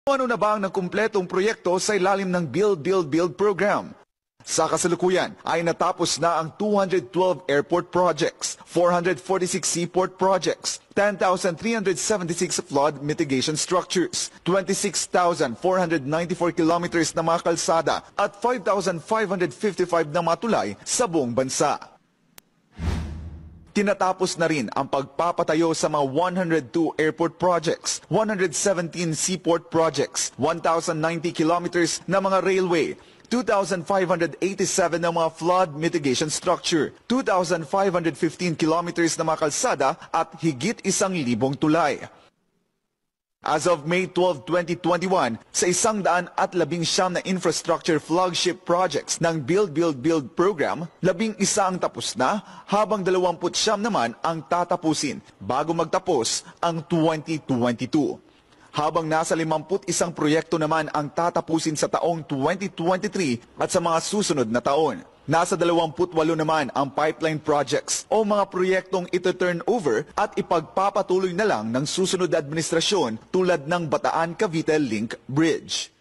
Ano na ba ang kumpletong proyekto sa ilalim ng Build, Build, Build program? Sa kasalukuyan ay natapos na ang 212 airport projects, 446 seaport projects, 10,376 flood mitigation structures, 26,494 kilometers na mga kalsada at 5,555 na mga tulay sa buong bansa. Tinatapos na rin ang pagpapatayo sa mga 102 airport projects, 117 seaport projects, 1,090 kilometers na mga railway, 2,587 na mga flood mitigation structure, 2,515 kilometers na mga kalsada at higit 1,000 tulay. As of May 12, 2021, sa 119 na infrastructure flagship projects ng Build, Build, Build program, 11 ang tapos na, habang 29 naman ang tatapusin bago magtapos ang 2022. Habang nasa 51 proyekto naman ang tatapusin sa taong 2023 at sa mga susunod na taon. Nasa 28 naman ang pipeline projects o mga proyektong ito-turn over at ipagpapatuloy na lang ng susunod na administrasyon tulad ng Bataan-Cavite Link Bridge.